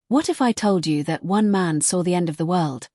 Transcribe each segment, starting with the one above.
What if I told you that one man saw the end of the world,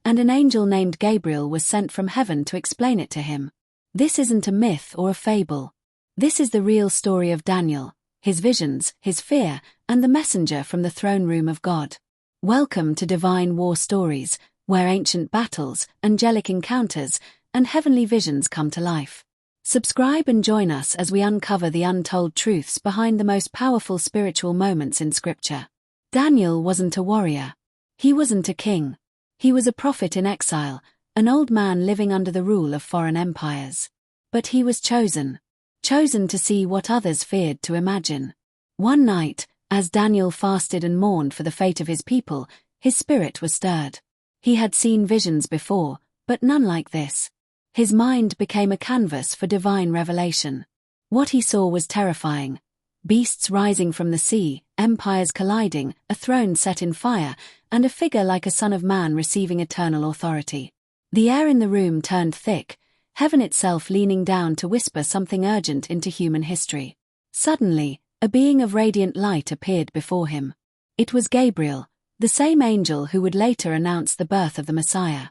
and an angel named Gabriel was sent from heaven to explain it to him? This isn't a myth or a fable. This is the real story of Daniel, his visions, his fear, and the messenger from the throne room of God. Welcome to Divine War Stories, where ancient battles, angelic encounters, and heavenly visions come to life. Subscribe and join us as we uncover the untold truths behind the most powerful spiritual moments in Scripture. Daniel wasn't a warrior. He wasn't a king. He was a prophet in exile, an old man living under the rule of foreign empires. But he was chosen to see what others feared to imagine. One night, as Daniel fasted and mourned for the fate of his people, his spirit was stirred. He had seen visions before, but none like this. His mind became a canvas for divine revelation. What he saw was terrifying. Beasts rising from the sea, empires colliding, a throne set in fire, and a figure like a son of man receiving eternal authority. The air in the room turned thick, heaven itself leaning down to whisper something urgent into human history. Suddenly, a being of radiant light appeared before him. It was Gabriel, the same angel who would later announce the birth of the Messiah.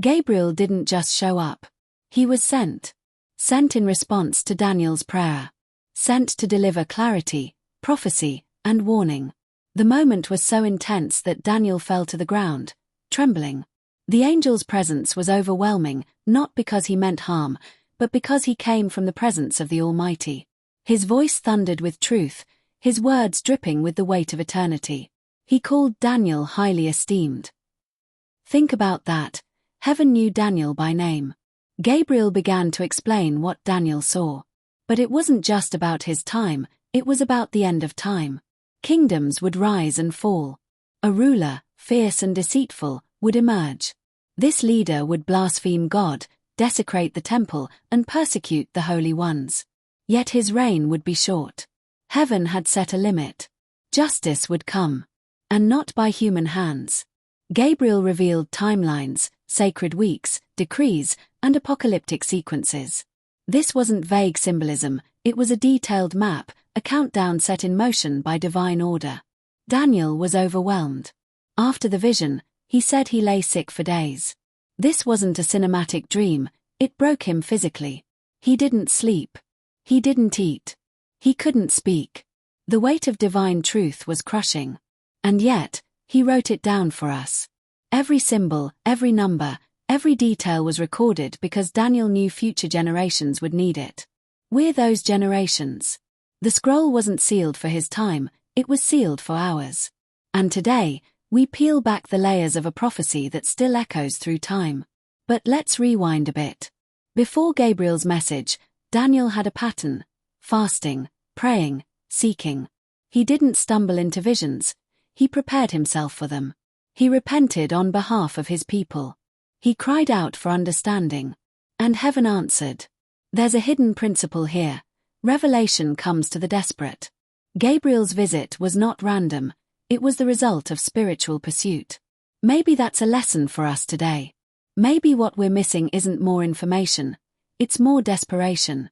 Gabriel didn't just show up. He was sent in response to Daniel's prayer. Sent to deliver clarity, prophecy, and warning. The moment was so intense that Daniel fell to the ground, trembling. The angel's presence was overwhelming, not because he meant harm, but because he came from the presence of the Almighty. His voice thundered with truth, his words dripping with the weight of eternity. He called Daniel highly esteemed. Think about that. Heaven knew Daniel by name. Gabriel began to explain what Daniel saw. But it wasn't just about his time, it was about the end of time. Kingdoms would rise and fall. A ruler, fierce and deceitful, would emerge. This leader would blaspheme God, desecrate the temple, and persecute the holy ones. Yet his reign would be short. Heaven had set a limit. Justice would come. And not by human hands. Gabriel revealed timelines, sacred weeks, decrees, and apocalyptic sequences. This wasn't vague symbolism, it was a detailed map, a countdown set in motion by divine order. Daniel was overwhelmed. After the vision, he said he lay sick for days. This wasn't a cinematic dream, it broke him physically. He didn't sleep. He didn't eat. He couldn't speak. The weight of divine truth was crushing. And yet, he wrote it down for us. Every symbol, every number, every detail was recorded because Daniel knew future generations would need it. We're those generations. The scroll wasn't sealed for his time, it was sealed for ours. And today, we peel back the layers of a prophecy that still echoes through time. But let's rewind a bit. Before Gabriel's message, Daniel had a pattern: fasting, praying, seeking. He didn't stumble into visions, he prepared himself for them. He repented on behalf of his people. He cried out for understanding. And heaven answered. There's a hidden principle here. Revelation comes to the desperate. Gabriel's visit was not random, it was the result of spiritual pursuit. Maybe that's a lesson for us today. Maybe what we're missing isn't more information, it's more desperation.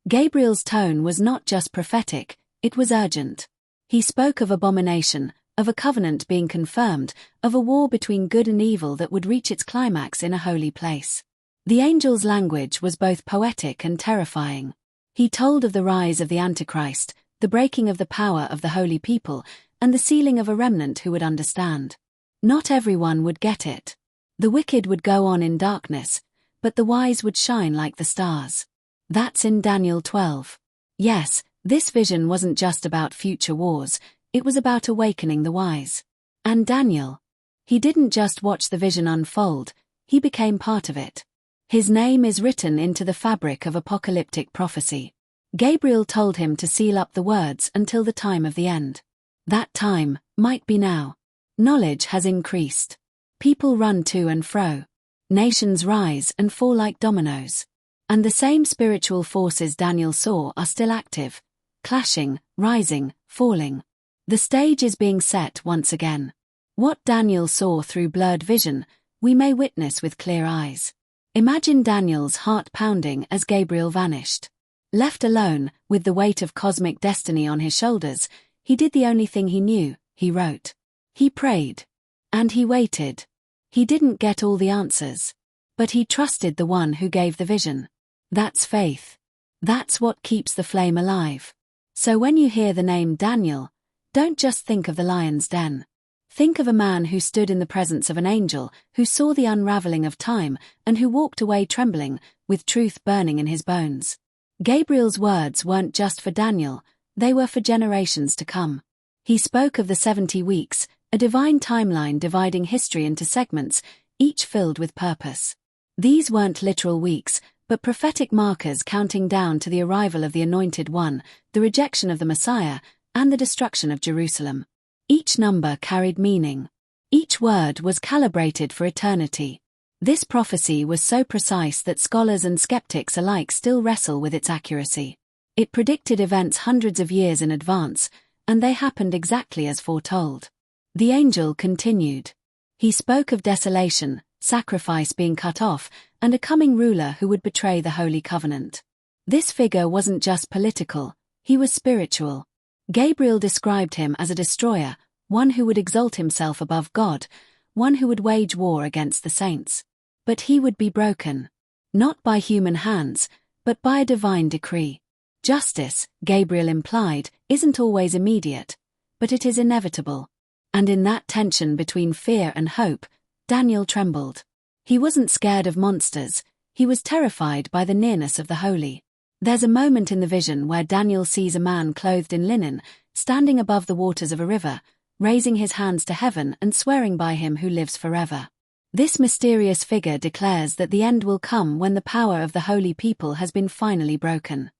Gabriel's tone was not just prophetic, it was urgent. He spoke of abomination, of a covenant being confirmed, of a war between good and evil that would reach its climax in a holy place. The angel's language was both poetic and terrifying. He told of the rise of the Antichrist, the breaking of the power of the holy people, and the sealing of a remnant who would understand. Not everyone would get it. The wicked would go on in darkness, but the wise would shine like the stars. That's in Daniel 12. Yes, this vision wasn't just about future wars, it was about awakening the wise. And Daniel. He didn't just watch the vision unfold, he became part of it. His name is written into the fabric of apocalyptic prophecy. Gabriel told him to seal up the words until the time of the end. That time might be now. Knowledge has increased. People run to and fro. Nations rise and fall like dominoes. And the same spiritual forces Daniel saw are still active, clashing, rising, falling. The stage is being set once again. What Daniel saw through blurred vision, we may witness with clear eyes. Imagine Daniel's heart pounding as Gabriel vanished. Left alone, with the weight of cosmic destiny on his shoulders, he did the only thing he knew, he wrote. He prayed. And he waited. He didn't get all the answers. But he trusted the one who gave the vision. That's faith. That's what keeps the flame alive. So when you hear the name Daniel, don't just think of the lion's den. Think of a man who stood in the presence of an angel, who saw the unraveling of time, and who walked away trembling, with truth burning in his bones. Gabriel's words weren't just for Daniel, they were for generations to come. He spoke of the 70 weeks, a divine timeline dividing history into segments, each filled with purpose. These weren't literal weeks, but prophetic markers counting down to the arrival of the Anointed One, the rejection of the Messiah, and the destruction of Jerusalem. Each number carried meaning. Each word was calibrated for eternity. This prophecy was so precise that scholars and skeptics alike still wrestle with its accuracy. It predicted events hundreds of years in advance, and they happened exactly as foretold. The angel continued. He spoke of desolation, sacrifice being cut off, and a coming ruler who would betray the Holy Covenant. This figure wasn't just political, he was spiritual. Gabriel described him as a destroyer, one who would exalt himself above God, one who would wage war against the saints. But he would be broken. Not by human hands, but by a divine decree. Justice, Gabriel implied, isn't always immediate, but it is inevitable. And in that tension between fear and hope, Daniel trembled. He wasn't scared of monsters, he was terrified by the nearness of the holy. There's a moment in the vision where Daniel sees a man clothed in linen, standing above the waters of a river, raising his hands to heaven and swearing by him who lives forever. This mysterious figure declares that the end will come when the power of the holy people has been finally broken.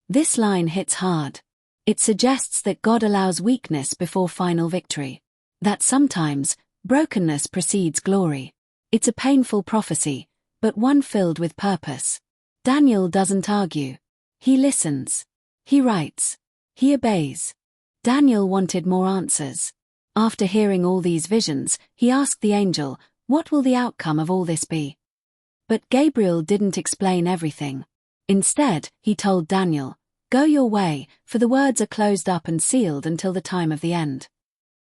This line hits hard. It suggests that God allows weakness before final victory. That sometimes, brokenness precedes glory. It's a painful prophecy, but one filled with purpose. Daniel doesn't argue. He listens. He writes. He obeys. Daniel wanted more answers. After hearing all these visions, he asked the angel, "What will the outcome of all this be?" But Gabriel didn't explain everything. Instead, he told Daniel, "Go your way, for the words are closed up and sealed until the time of the end."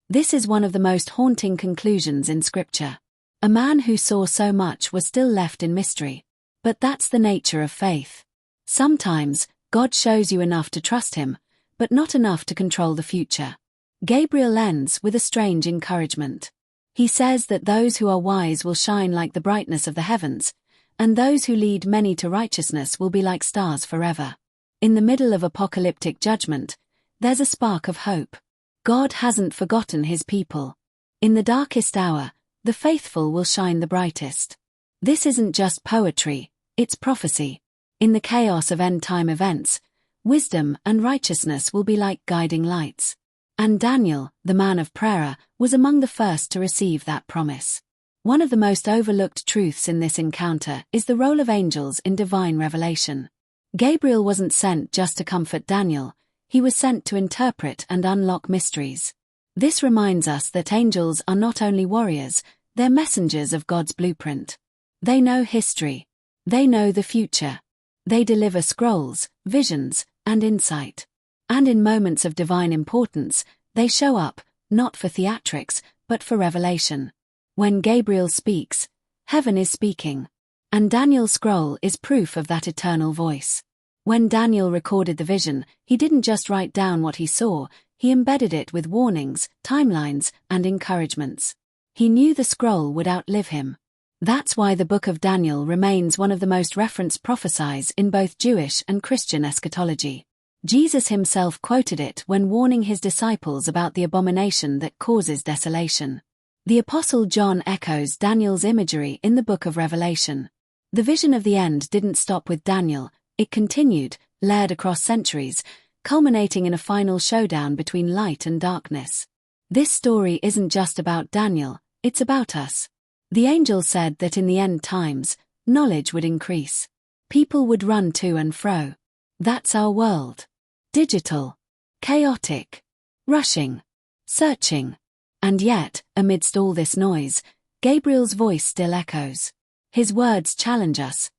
This is one of the most haunting conclusions in Scripture. A man who saw so much was still left in mystery. But that's the nature of faith. Sometimes, God shows you enough to trust him, but not enough to control the future. Gabriel ends with a strange encouragement. He says that those who are wise will shine like the brightness of the heavens, and those who lead many to righteousness will be like stars forever. In the middle of apocalyptic judgment, there's a spark of hope. God hasn't forgotten his people. In the darkest hour, the faithful will shine the brightest. This isn't just poetry, it's prophecy. In the chaos of end-time events, wisdom and righteousness will be like guiding lights. And Daniel, the man of prayer, was among the first to receive that promise. One of the most overlooked truths in this encounter is the role of angels in divine revelation. Gabriel wasn't sent just to comfort Daniel, he was sent to interpret and unlock mysteries. This reminds us that angels are not only warriors, they're messengers of God's blueprint. They know history. They know the future. They deliver scrolls, visions, and insight. And in moments of divine importance, they show up, not for theatrics, but for revelation. When Gabriel speaks, heaven is speaking. And Daniel's scroll is proof of that eternal voice. When Daniel recorded the vision, he didn't just write down what he saw, he embedded it with warnings, timelines, and encouragements. He knew the scroll would outlive him. That's why the book of Daniel remains one of the most referenced prophecies in both Jewish and Christian eschatology. Jesus himself quoted it when warning his disciples about the abomination that causes desolation. The Apostle John echoes Daniel's imagery in the book of Revelation. The vision of the end didn't stop with Daniel, it continued, layered across centuries, culminating in a final showdown between light and darkness. This story isn't just about Daniel, it's about us. The angel said that in the end times, knowledge would increase. People would run to and fro. That's our world. Digital. Chaotic. Rushing. Searching. And yet, amidst all this noise, Gabriel's voice still echoes. His words challenge us.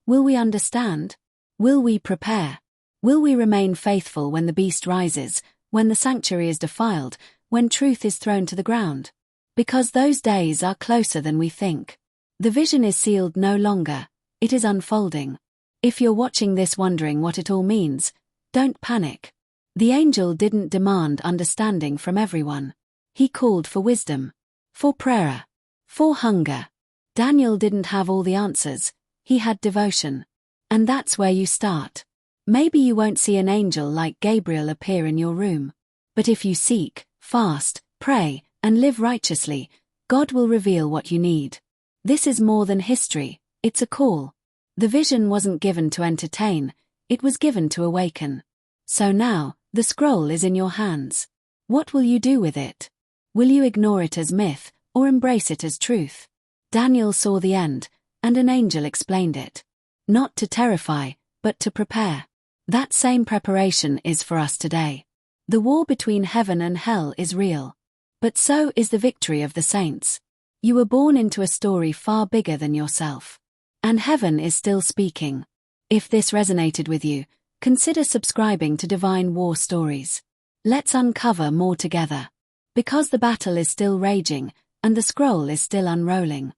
Will we understand? Will we prepare? Will we remain faithful when the beast rises, when the sanctuary is defiled, when truth is thrown to the ground. Because those days are closer than we think. The vision is sealed no longer, it is unfolding. If you're watching this wondering what it all means, don't panic. The angel didn't demand understanding from everyone. He called for wisdom, for prayer, for hunger. Daniel didn't have all the answers, he had devotion. And that's where you start. Maybe you won't see an angel like Gabriel appear in your room. But if you seek, fast, pray, and live righteously, God will reveal what you need. This is more than history, it's a call. The vision wasn't given to entertain, it was given to awaken. So now, the scroll is in your hands. What will you do with it? Will you ignore it as myth, or embrace it as truth? Daniel saw the end, and an angel explained it. Not to terrify, but to prepare. That same preparation is for us today. The war between heaven and hell is real. But so is the victory of the saints. You were born into a story far bigger than yourself. And heaven is still speaking. If this resonated with you, consider subscribing to Divine War Stories. Let's uncover more together. Because the battle is still raging, and the scroll is still unrolling.